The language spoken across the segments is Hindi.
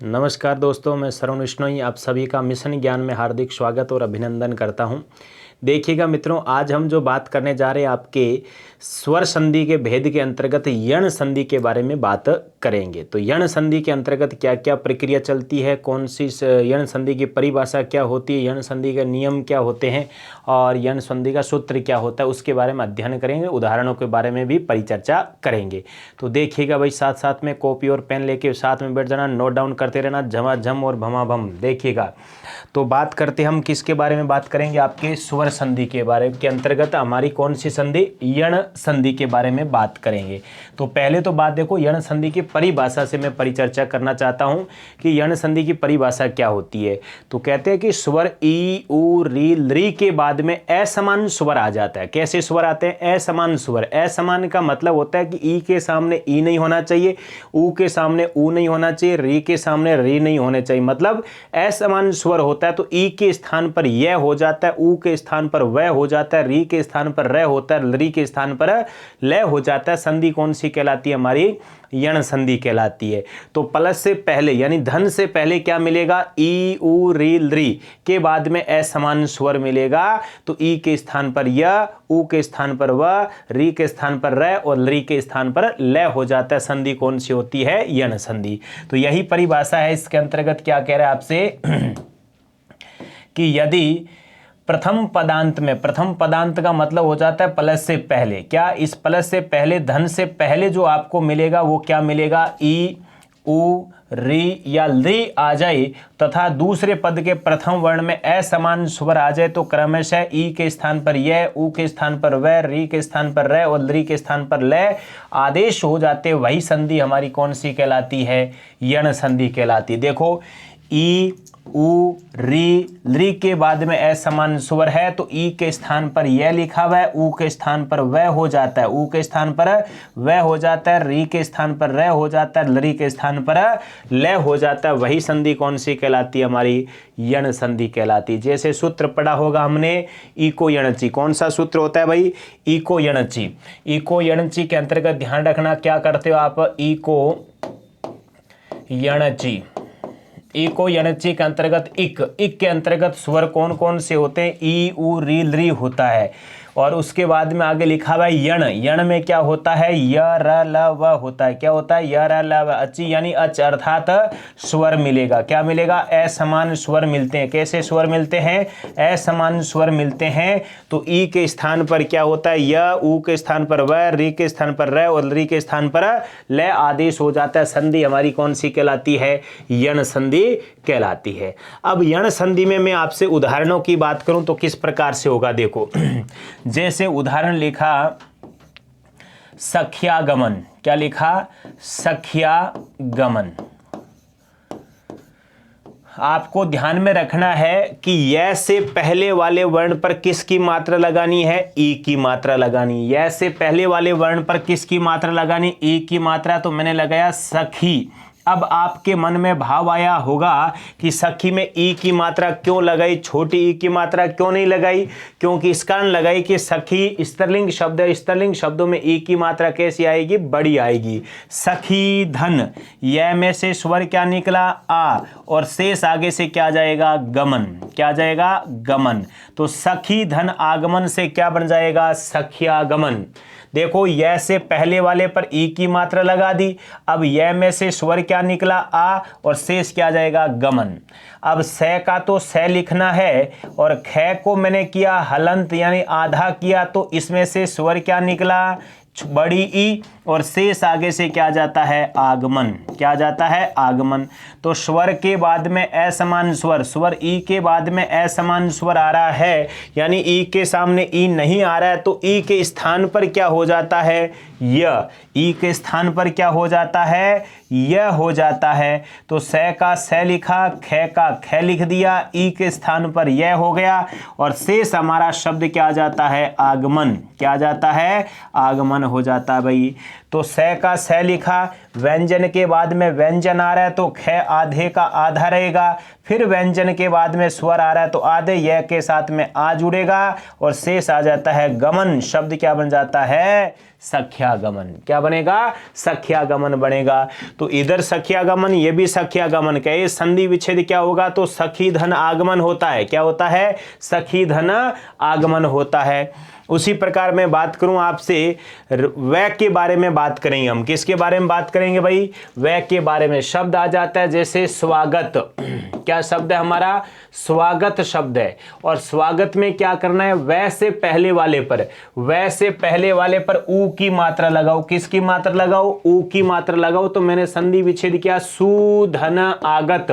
नमस्कार दोस्तों, मैं श्रवण विश्नोई आप सभी का मिशन ज्ञान में हार्दिक स्वागत और अभिनंदन करता हूं। देखिएगा मित्रों, आज हम जो बात करने जा रहे हैं आपके स्वर संधि के भेद के अंतर्गत यण संधि के बारे में बात करेंगे। तो यण संधि के अंतर्गत क्या क्या प्रक्रिया चलती है, कौन सी यण संधि की परिभाषा क्या होती है, यण संधि के नियम क्या होते हैं और यण संधि का सूत्र क्या होता है, उसके बारे में अध्ययन करेंगे। उदाहरणों के बारे में भी परिचर्चा करेंगे। तो देखिएगा भाई, साथ साथ में कॉपी और पेन लेके साथ में बैठ जाना, नोट डाउन करते रहना, झमाझम और भमाभम। देखिएगा, तो बात करते हम किसके बारे में बात करेंगे, आपके स्वर संधि के बारे के अंतर्गत हमारी कौन सी संधि, यण संधि के बारे में बात करेंगे। तो पहले तो बात देखो, यण संधि की परिभाषा से मैं परिचर्चा करना चाहता हूं कि यण संधि की परिभाषा क्या होती है। तो कहते हैं कि स्वर ई उ री लृ के बाद में असमान स्वर आ जाता है। कैसे स्वर आते हैं? असमान स्वर। असमान का मतलब होता है कि ई के सामने ई नहीं होना चाहिए, उ के सामने उ नहीं होना चाहिए, री के सामने री नहीं होने चाहिए। मतलब असमान स्वर होता है तो ई के स्थान पर यह हो जाता है, उ के स्थान पर वह हो जाता है, री के स्थान पर र होता है, लृ के स्थान पर लय हो जाता है। संधि कौन सी कहलाती है? हमारी यण संधि कहलाती है। तो प्लस से पहले यानी धन से पहले क्या मिलेगा? ई उ री लृ के बाद में असमान स्वर मिलेगा। तो ई के स्थान पर य, उ के स्थान पर व, री के स्थान पर र और लृ के स्थान पर लय हो जाता है। संधि कौन सी होती है? यण संधि। तो यही परिभाषा है। इसके अंतर्गत क्या कह रहा है आपसे कि यदि प्रथम पदांत में, प्रथम पदांत का मतलब हो जाता है प्लस से पहले। क्या? इस प्लस से पहले, धन से पहले जो आपको मिलेगा वो क्या मिलेगा? ई उ री या लृ आ जाए तथा दूसरे पद के प्रथम वर्ण में असमान स्वर आ जाए तो क्रमशः ई के स्थान पर यह, उ के स्थान पर वह, री के स्थान पर र और लृ के स्थान पर लय आदेश हो जाते। वही संधि हमारी कौन सी कहलाती है? यण संधि कहलाती है। देखो, ई उ री लृ के बाद में असमान स्वर है तो ई के स्थान पर यह लिखा हुआ है, उ के स्थान पर वह हो जाता है, उ के स्थान पर वह हो जाता है, री के स्थान पर र हो जाता है, लृ के स्थान पर लय हो जाता है। वही संधि कौन सी कहलाती है? हमारी यण संधि कहलाती है। जैसे सूत्र पढ़ा होगा हमने, इको यणचि। कौन सा सूत्र होता है भाई? इको यणचि। इको यणचि के अंतर्गत ध्यान रखना, क्या करते हो आप? इको यणचि। इको यणचि के अंतर्गत इक के अंतर्गत स्वर कौन कौन से होते हैं? ई उ री लृ होता है। और उसके बाद में आगे लिखा हुआ है यण। यण में क्या होता है? य र ल व होता है। क्या होता है? य र ल व। अचि यानी अच अर्थात स्वर मिलेगा। क्या मिलेगा? असमान स्वर मिलते हैं। कैसे स्वर मिलते हैं? असमान स्वर मिलते हैं। तो ई के स्थान पर क्या होता है? य, उ के स्थान पर व, री के स्थान पर र और लृ के स्थान पर लय आदेश हो जाता है। संधि हमारी कौन सी कहलाती है? यण संधि कहलाती है। अब यण संधि में मैं आपसे उदाहरणों की बात करूं तो किस प्रकार से होगा, देखो। जैसे उदाहरण लिखा सख्यागमन। क्या लिखा? सख्यागमन। आपको ध्यान में रखना है कि य से पहले वाले वर्ण पर किसकी मात्रा लगानी है? ई की मात्रा लगानी। य से पहले वाले वर्ण पर किसकी मात्रा लगानी? ई की मात्रा। तो मैंने लगाया सखी। अब आपके मन में भाव आया होगा कि सखी में ई की मात्रा क्यों लगाई, छोटी ई की मात्रा क्यों नहीं लगाई? क्योंकि इस कारण लगाई कि सखी स्त्रीलिंग शब्द है, स्त्रीलिंग शब्दों में ई की मात्रा कैसी आएगी? बड़ी आएगी। सखी धन, यह में से स्वर क्या निकला? आ, और शेष आगे से क्या जाएगा? गमन। क्या जाएगा? गमन। तो सखी धन आगमन से क्या बन जाएगा? सख्यागमन। देखो, यह से पहले वाले पर ई की मात्रा लगा दी। अब यह में से स्वर क्या निकला? आ, और शेष क्या जाएगा? गमन। अब स का तो स लिखना है और ख को मैंने किया हलंत यानी आधा किया, तो इसमें से स्वर क्या निकला? बड़ी ई, और शेष आगे से क्या जाता है? आगमन। क्या जाता है? आगमन। तो स्वर के बाद में असमान स्वर, स्वर ई के बाद में असमान स्वर आ रहा है, यानी ई के सामने ई नहीं आ रहा है, तो ई के स्थान पर क्या हो जाता है? य। ई के स्थान पर क्या हो जाता है? यह हो जाता है। तो स का स लिखा, ख का ख लिख दिया, ई के स्थान पर यह हो गया और शेष हमारा शब्द क्या आ जाता है? आगमन। क्या जाता है? आगमन हो जाता है भाई। तो स का स लिखा, व्यंजन के बाद में व्यंजन आ रहा है तो ख आधे का आधा रहेगा, फिर व्यंजन के बाद में स्वर आ रहा है तो आधे य के साथ में आ जुड़ेगा और शेष आ जाता है गमन। शब्द क्या बन जाता है? सख्यागमन। क्या बनेगा? सख्यागमन बनेगा। तो इधर सख्यागमन, ये भी सख्यागमन का, ये संधि विच्छेद क्या होगा? तो सखी धन आगमन होता है। क्या होता है? सखी धन आगमन होता है। उसी प्रकार मैं बात करूं आपसे वै के बारे में बात करेंगे हम। किसके बारे में बात करेंगे भाई? वै के बारे में। शब्द आ जाता है जैसे स्वागत। क्या शब्द है हमारा? स्वागत शब्द है। और स्वागत में क्या करना है? वै से पहले वाले पर, वै से पहले वाले पर ऊ की मात्रा लगाओ। किसकी मात्रा लगाओ? ऊ की मात्रा लगाओ। तो मैंने संधि विच्छेद किया, सुधन आगत।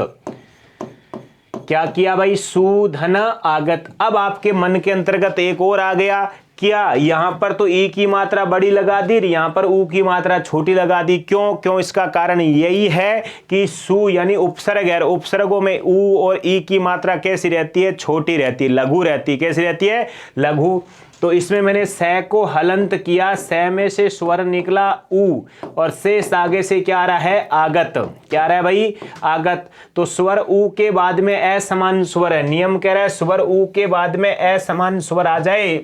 क्या किया भाई? सुधन आगत। अब आपके मन के अंतर्गत एक और आ गया, क्या यहां पर तो ई की मात्रा बड़ी लगा दी, यहां पर ऊ की मात्रा छोटी लगा दी। क्यों? इसका कारण यही है कि सु यानी उपसर्ग है, उपसर्गों में ऊ और ई की मात्रा कैसी रहती है? छोटी रहती है, लघु रहती है। कैसी रहती है? लघु। तो इसमें मैंने स को हलंत किया, स में से स्वर निकला ऊ और शेष आगे से क्या आ रहा है? आगत। क्या आ रहा है भाई? आगत। तो स्वर ऊ के बाद में असमान स्वर है। नियम कह रहा है स्वर ऊ के बाद में असमान स्वर आ जाए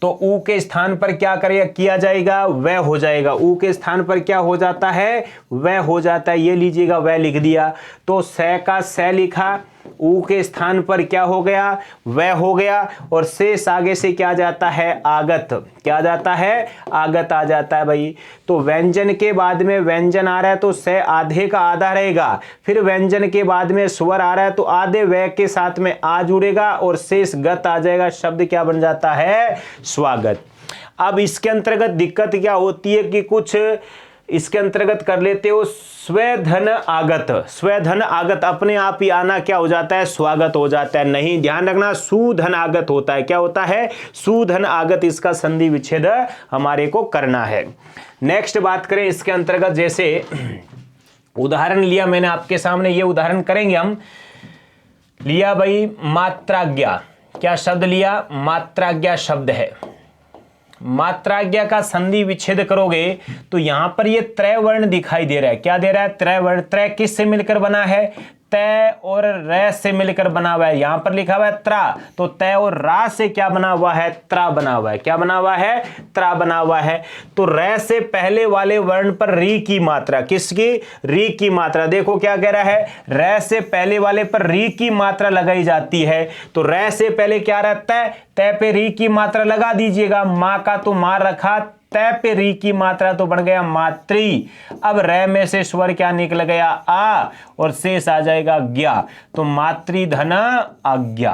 तो ऊ के स्थान पर क्या करेगा? किया जाएगा? वह हो जाएगा। ऊ के स्थान पर क्या हो जाता है? वह हो जाता है। ये लीजिएगा, वह लिख दिया। तो स का स लिखा, ऊ के स्थान पर क्या हो गया? वह हो गया और शेष आगे से क्या जाता है? आगत। क्या जाता है? आगत आ जाता है भाई। तो व्यंजन के बाद में व्यंजन आ रहा है तो स आधे का आधा रहेगा, फिर व्यंजन के बाद में स्वर आ रहा है तो आधे वह के साथ में आ जुड़ेगा और शेष गत आ जाएगा। शब्द क्या बन जाता है? स्वागत। अब इसके अंतर्गत दिक्कत क्या होती है कि कुछ इसके अंतर्गत कर लेते हो स्वधन आगत। स्वधन आगत अपने आप ही आना क्या हो जाता है? स्वागत हो जाता है। नहीं, ध्यान रखना, सुधन आगत होता है। क्या होता है? सुधन आगत। इसका संधि विच्छेद हमारे को करना है। नेक्स्ट बात करें इसके अंतर्गत, जैसे उदाहरण लिया मैंने आपके सामने, ये उदाहरण करेंगे हम। लिया भाई मात्राज्ञा। क्या शब्द लिया? मात्राज्ञा शब्द है। मात्राज्ञा का संधि विच्छेद करोगे तो यहां पर ये त्रय वर्ण दिखाई दे रहा है। क्या दे रहा है? त्रय वर्ण। त्रय किस से मिलकर बना है? तय और र से मिलकर बना हुआ है। यहां पर लिखा हुआ है त्रा, तो तय और रा से क्या बना हुआ है? त्रा बना हुआ है। क्या बना हुआ है? त्रा बना हुआ है। तो र से पहले वाले वर्ण पर री की मात्रा, किसकी? री की मात्रा। देखो क्या कह रहा है? र से पहले वाले पर री की मात्रा लगाई जाती है। तो र से पहले क्या रहता है? तय पे री की मात्रा लगा दीजिएगा। मां का तो मां रखा, तय पे री की मात्रा तो बन गया मात्री। अब रे में से स्वर क्या निकल गया? आ और शेष आ जाएगा ज्ञा। तो मातृधन आज्ञा।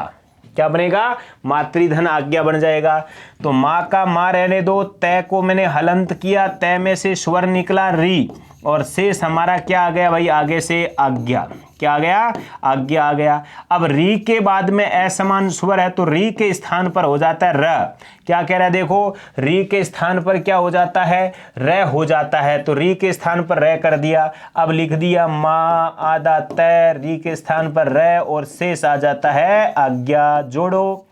क्या बनेगा? मातृधन आज्ञा बन जाएगा। तो मां का मां रहने दो, तय को मैंने हलंत किया, तय में से स्वर निकला री और शेष हमारा क्या आ गया भाई? आगे से आज्ञा। क्या आ गया? आज्ञा आ गया। अब री के बाद में असमान स्वर है तो री के स्थान पर हो जाता है र। क्या कह रहा है? देखो, री के स्थान पर क्या हो जाता है? र हो जाता है। तो री के स्थान पर र कर दिया। अब लिख दिया मां आधा तय, री के स्थान पर र और शेष आ जाता है आज्ञा। जोड़ो,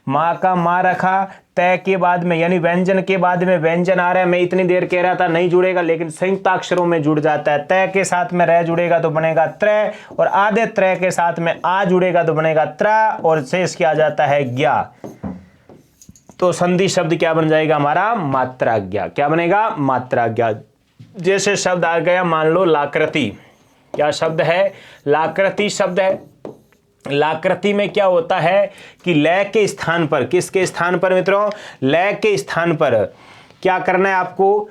मां का मां रखा, तय के बाद में यानी व्यंजन के बाद में व्यंजन आ रहा है। मैं इतनी देर कह रहा था नहीं जुड़ेगा, लेकिन संयुक्ताक्षरों में जुड़ जाता है। तय के साथ में रह जुड़ेगा तो बनेगा त्रय और आधे त्रय के साथ में आ जुड़ेगा तो बनेगा त्रा और शेष क्या आ जाता है? ज्ञा। तो संधि शब्द क्या बन जाएगा हमारा? मात्राज्ञा। क्या बनेगा? मात्राज्ञा। जैसे शब्द आ गया, मान लो लाकृति। क्या शब्द है? लाकृति शब्द है। लाकृति में क्या होता है कि लय के स्थान पर, किसके स्थान पर मित्रों? लय के स्थान पर क्या करना है आपको?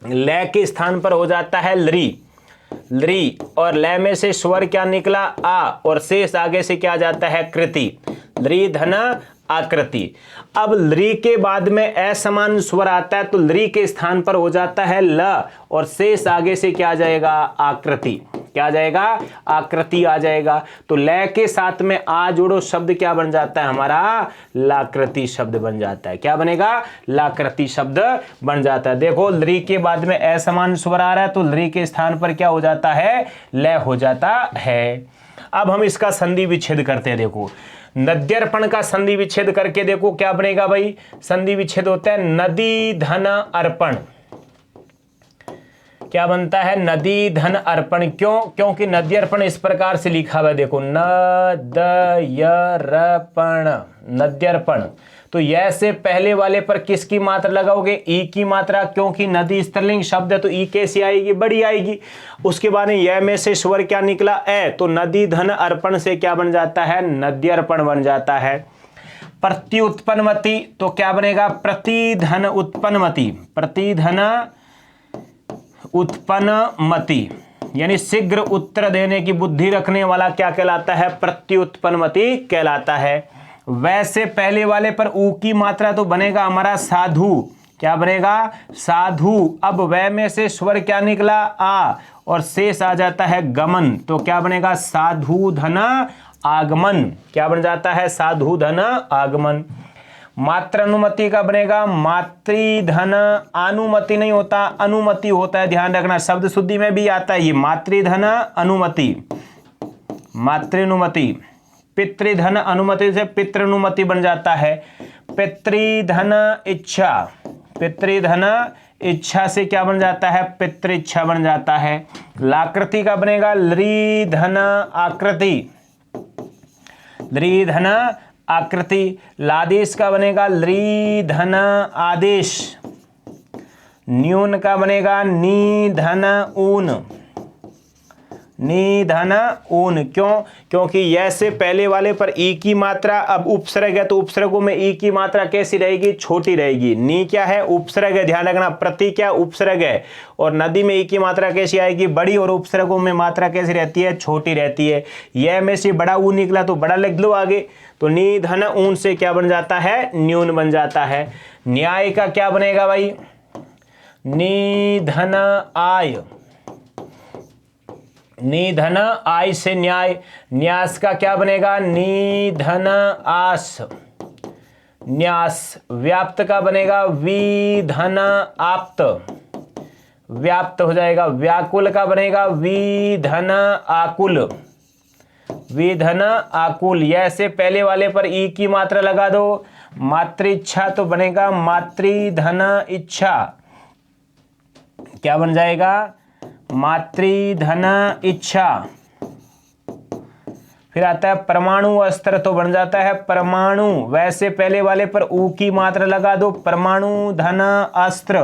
लय के स्थान पर हो जाता है लरी। लरी और लय में से स्वर क्या निकला? आ और शेष आगे से क्या जाता है? कृति। लरी धन आकृति। अब लरी के बाद में असमान स्वर आता है तो लरी के स्थान पर हो जाता है ल और शेष आगे से क्या आ जाएगा? आकृति। क्या आ जाएगा? आकृति आ जाएगा। तो लय के साथ में आ जोड़ो, शब्द क्या बन जाता है हमारा? लाकृति शब्द बन जाता है। क्या बनेगा? लाकृति शब्द बन जाता है। देखो, लरी के बाद में असमान स्वर आ रहा है तो लरी के स्थान पर क्या हो जाता है? लय हो जाता है। अब हम इसका संधि विच्छेद करते हैं। देखो, नद्यर्पण का संधि विच्छेद करके देखो क्या बनेगा भाई, संधि विच्छेद होता है नदी धन अर्पण। क्या बनता है, नदी धन अर्पण। क्यों, क्योंकि नद्यर्पण इस प्रकार से लिखा हुआ है, देखो नद्यर्पण, नद्यर्पण। तो यह से पहले वाले पर किसकी मात्रा लगाओगे, ई की मात्रा, क्योंकि नदी स्त्रीलिंग शब्द है तो ई कैसी आएगी, बड़ी आएगी। उसके बाद यह में से स्वर क्या निकला, ए, तो नदी धन अर्पण से क्या बन जाता है, नद्यर्पण बन जाता है। प्रत्युत्पन्नमति, तो क्या बनेगा, प्रतिधन उत्पन्नमति, प्रतिधन उत्पन्नमति, यानी शीघ्र उत्तर देने की बुद्धि रखने वाला क्या कहलाता है, प्रत्युत्पन्नमति कहलाता है। वैसे पहले वाले पर ऊ की मात्रा तो बनेगा हमारा साधु, क्या बनेगा, साधु। अब वह में से स्वर क्या निकला, आ, और शेष आ जाता है गमन, तो क्या बनेगा, साधु धन आगमन। क्या बन जाता है, साधु धन आगमन। मात्र अनुमति का बनेगा मातृधन, अनुमति नहीं होता, अनुमति होता है, ध्यान रखना, शब्द शुद्धि में भी आता है ये मातृधन अनुमति, मातृनुमति। पितृधन अनुमति से पितृनुमति बन जाता है। पितृधन इच्छा, पितृधन इच्छा से क्या बन जाता है, पितृइच्छा बन जाता है। लाकृति का बनेगा लृधन आकृति, लृधन आकृति। लादेश का बनेगा लृधन आदेश। न्यून का बनेगा निधन ऊन, निधन ऊन। क्यों, क्योंकि यह से पहले वाले पर ई की मात्रा, अब उपसर्ग है तो उपसर्गों में ई की मात्रा कैसी रहेगी, छोटी रहेगी। नी क्या है, उपसर्ग है, ध्यान रखना, प्रति क्या उपसर्ग है, और नदी में ई की मात्रा कैसी आएगी, बड़ी, और उपसर्गों में मात्रा कैसी रहती है, छोटी रहती है। यह में से बड़ा ऊ निकला तो बड़ा लिख लो आगे, तो निधन ऊन से क्या बन जाता है, न्यून बन जाता है। न्याय का क्या बनेगा भाई, निधन आय, निधन आय से न्याय। न्यास का क्या बनेगा, निधन आस, न्यास। व्याप्त का बनेगा विधन आप्त, व्याप्त हो जाएगा। व्याकुल का बनेगा विधन आकुल, विधन आकुल। यह से पहले वाले पर ई की मात्रा लगा दो, मातृइच्छा तो बनेगा मातृधन इच्छा, क्या बन जाएगा, मातृधन इच्छा। फिर आता है परमाणु अस्त्र, तो बन जाता है परमाणु। वैसे पहले वाले पर ऊ की मात्रा लगा दो, परमाणु धन अस्त्र।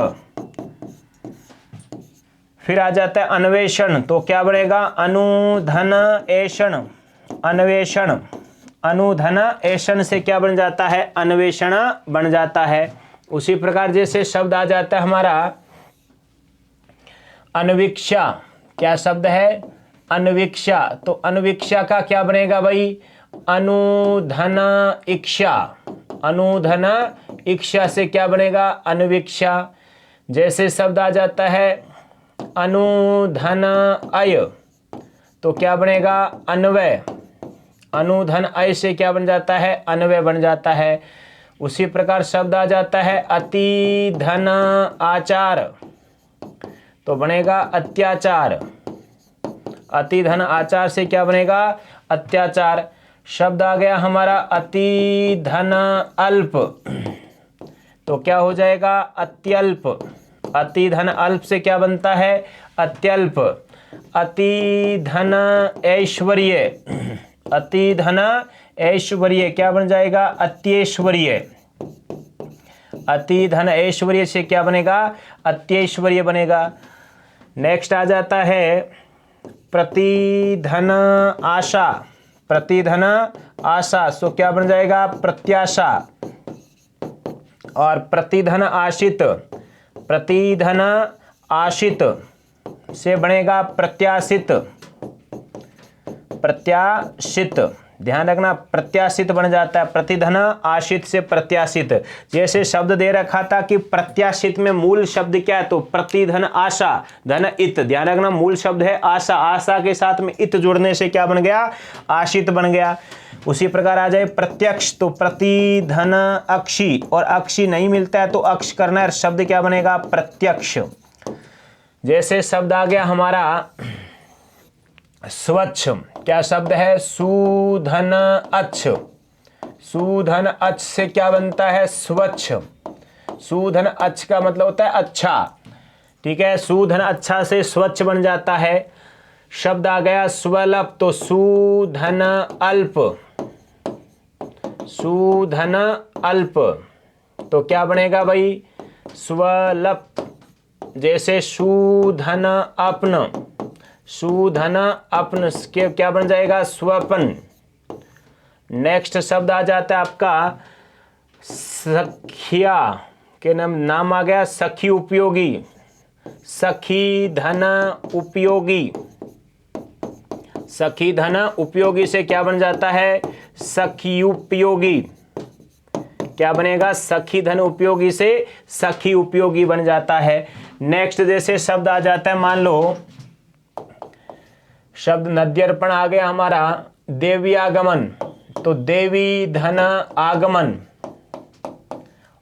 फिर आ जाता है अन्वेषण, तो क्या बनेगा, अनुधन ऐषण, अन्वेषण। अनुधन ऐषण से क्या बन जाता है, अन्वेषण बन जाता है। उसी प्रकार जैसे शब्द आ जाता है हमारा अन्वीक्षा, क्या शब्द है, अन्वीक्षा। तो अन्वीक्षा का क्या बनेगा भाई, अनुधन इक्षा, अनुधन इक्षा से क्या बनेगा, अन्वीक्षा। जैसे शब्द आ जाता है अनुधन अय, तो क्या बनेगा, अन्वय। अनुधन अय से क्या बन जाता है, अन्वय बन जाता है। उसी प्रकार शब्द आ जाता है अति धन आचार, तो बनेगा अत्याचार। अति धन आचार से क्या बनेगा, अत्याचार। शब्द आ गया हमारा अति धन अल्प, तो क्या हो जाएगा, अत्यल्प। अति धन अल्प से क्या बनता है, अत्यल्प। अति धन ऐश्वर्य, अति धन ऐश्वर्य क्या बन जाएगा, अत्यैश्वर्य। अति धन ऐश्वर्य से क्या बनेगा, अत्यैश्वर्य बनेगा। नेक्स्ट आ जाता है प्रतिधन आशा, प्रतिधन आशा, सो क्या बन जाएगा, प्रत्याशा। और प्रतिधन आशित, प्रतिधन आशित से बनेगा प्रत्याशित, प्रत्याशित। ध्यान रखना, प्रत्याशित बन जाता है, प्रतिधन आशित से प्रत्याशित। जैसे शब्द दे रखा था कि प्रत्याशित में मूल शब्द क्या है, तो प्रतिधन आशा, धन इत। ध्यान रखना, मूल शब्द है आशा, आशा के साथ में इत जुड़ने से क्या बन गया, आशित बन गया। उसी प्रकार आ जाए प्रत्यक्ष, तो प्रतिधन अक्षी, और अक्षी नहीं मिलता है तो अक्ष करना है, शब्द क्या बनेगा, प्रत्यक्ष। जैसे शब्द आ गया हमारा स्वच्छ, क्या शब्द है, सुधन अच्छ, सूधन अच से क्या बनता है? स्वच्छ। सूधन अच का मतलब होता है अच्छा, ठीक है। सूधन अच्छा से स्वच्छ बन जाता है। शब्द आ गया स्वल्प, तो सूधन अल्प, सूधन अल्प, तो क्या बनेगा भाई? स्वल्प। जैसे सूधन अपन, सूधन अपन के क्या बन जाएगा? स्वपन। नेक्स्ट शब्द आ जाता है आपका सखिया के नाम आ गया सखी उपयोगी। सखी धन उपयोगी, सखी धन उपयोगी से क्या बन जाता है? सखी उपयोगी। क्या बनेगा? सखी धन उपयोगी से सखी उपयोगी बन जाता है। नेक्स्ट जैसे शब्द आ जाता है, मान लो शब्द नद्यर्पण आ गया हमारा देवी आगमन, तो देवी धन आगमन,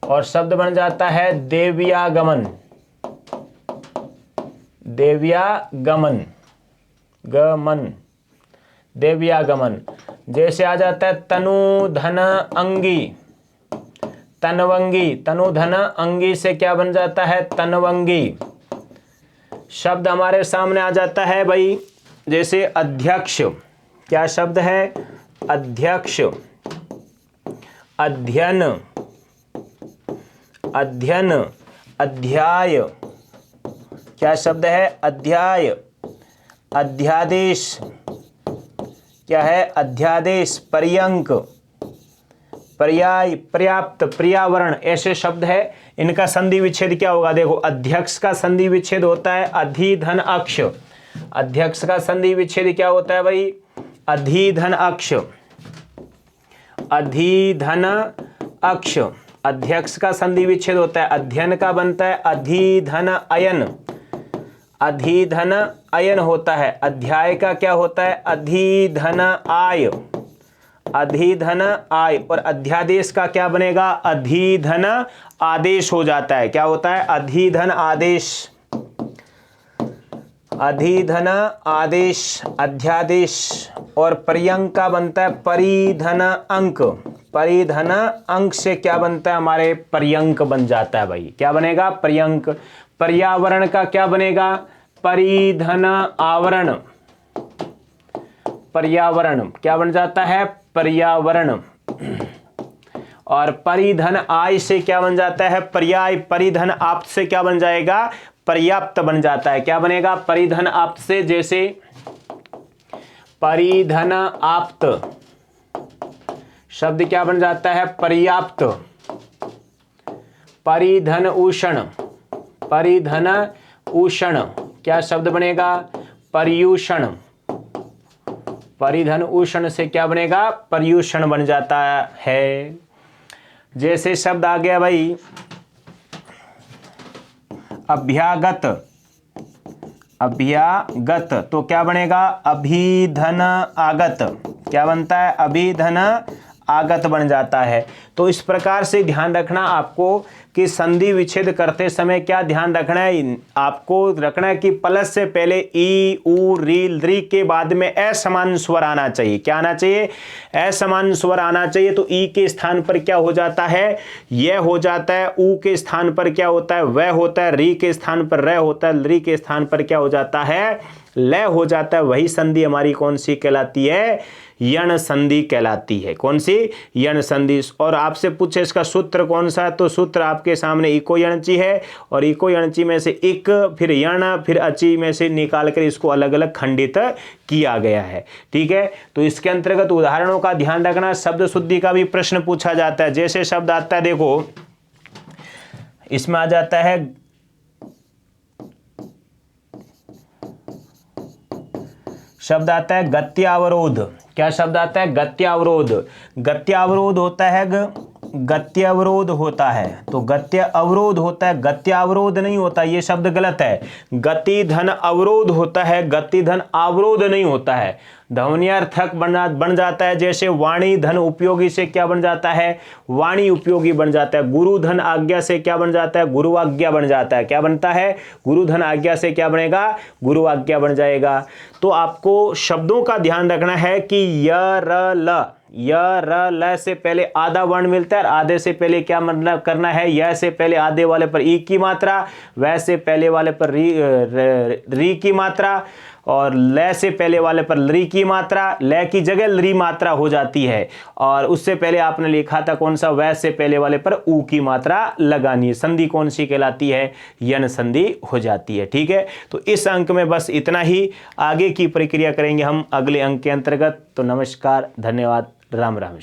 और शब्द बन जाता है देव्यागमन। देव्यागमन, गमन, देव्यागमन। जैसे आ जाता है तनु धन अंगी, तनवंगी, तनु धन अंगी से क्या बन जाता है? तनवंगी। शब्द हमारे सामने आ जाता है भाई, जैसे अध्यक्ष। क्या शब्द है? अध्यक्ष। अध्ययन, अध्ययन, अध्याय। क्या शब्द है? अध्याय। अध्यादेश, क्या है? अध्यादेश। पर्यंक, पर्याय, पर्याप्त, पर्यावरण, ऐसे शब्द है। इनका संधि विच्छेद क्या होगा? देखो, अध्यक्ष का संधि विच्छेद होता है अधिधन अक्ष। अध्यक्ष का संधि विच्छेद क्या होता है भाई? अधिधन अक्ष। अधिधन अक्ष, अध्यक्ष का संधि विच्छेद होता है। अध्ययन का बनता है अधिधन अयन, अधिधन अयन होता है। अध्याय का क्या होता है? अधिधन आय, अधिधन आय। और अध्यादेश का क्या बनेगा? अधिधन आदेश हो जाता है। क्या होता है? अधिधन आदेश, अधिधन आदेश, अध्यादेश। और पर्यंक का बनता है परिधन अंक। परिधन अंक से क्या बनता है? हमारे पर्यंक बन जाता है भाई। क्या बनेगा? पर्यंक। पर्यावरण का क्या बनेगा? परिधन आवरण। पर्यावरण क्या बन जाता है? पर्यावरण। और परिधन आय से क्या बन जाता है? पर्याय। परिधन आप्त से क्या बन जाएगा? पर्याप्त बन जाता है। क्या बनेगा? परिधन आप्त से, जैसे परिधन आप्त शब्द क्या बन जाता है? पर्याप्त। परिधन उषण, परिधन उषण, क्या शब्द बनेगा? पर्यूषण। परिधन उषण से क्या बनेगा? पर्यूषण बन जाता है। जैसे शब्द आ गया भाई अभ्यागत, अभ्यागत, तो क्या बनेगा? अभिधन आगत। क्या बनता है? अभिधन आगत बन जाता है। तो इस प्रकार से ध्यान रखना आपको कि संधि विच्छेद करते समय क्या ध्यान रखना है? आपको रखना है कि प्लस से पहले ई, उ, री के बाद में असमान स्वर आना चाहिए। क्या आना चाहिए? असमान स्वर आना चाहिए। तो ई के स्थान पर क्या हो जाता है? यह हो जाता है। उ के स्थान पर क्या होता है? वह होता है। री के स्थान पर र होता है। री के स्थान पर क्या हो जाता है? लय हो जाता है। वही संधि हमारी कौन सी कहलाती है? यण संधि कहलाती है। कौन सी? यण संधि। और आपसे पूछे इसका सूत्र कौन सा है, तो सूत्र आपके सामने इको यणची है, और इको यणची में से इक, फिर यण, फिर अची में से निकाल कर इसको अलग अलग खंडित किया गया है। ठीक है, तो इसके अंतर्गत उदाहरणों का ध्यान रखना। शब्द शुद्धि का भी प्रश्न पूछा जाता है। जैसे शब्द आता है, देखो इसमें आ जाता है शब्द आता है गत्यावरोध। क्या शब्द आता है? गत्यावरोध। गत्यावरोध होता है गत्यावरोध होता है, तो गत्य अवरोध होता है, गत्यावरोध नहीं होता। ये शब्द गलत है। गति धन अवरोध होता है, गति धन अवरोध नहीं होता है। ध्वन्यार्थक बन जाता है। जैसे वाणी धन उपयोगी से क्या बन जाता है? वाणी उपयोगी बन जाता है। गुरु धन आज्ञा से क्या बन जाता है? गुरु आज्ञा बन जाता है। क्या बनता है? गुरु धन आज्ञा से क्या बनेगा? गुरु आज्ञा बन जाएगा। तो आपको शब्दों का ध्यान रखना है कि य, र, ल, य र ल से पहले आधा वर्ण मिलता है और आधे से पहले क्या मतलब करना है, य से पहले आधे वाले पर ई की मात्रा, वै से पहले वाले पर री की मात्रा और ल से पहले वाले पर लरी की मात्रा, ल की जगह लरी मात्रा हो जाती है। और उससे पहले आपने लिखा था कौन सा, वै से पहले वाले पर ऊ की मात्रा लगानी है। संधि कौन सी कहलाती है, यन संधि हो जाती है। ठीक है, तो इस अंक में बस इतना ही, आगे की प्रक्रिया करेंगे हम अगले अंक के अंतर्गत। तो नमस्कार, धन्यवाद, राम राम।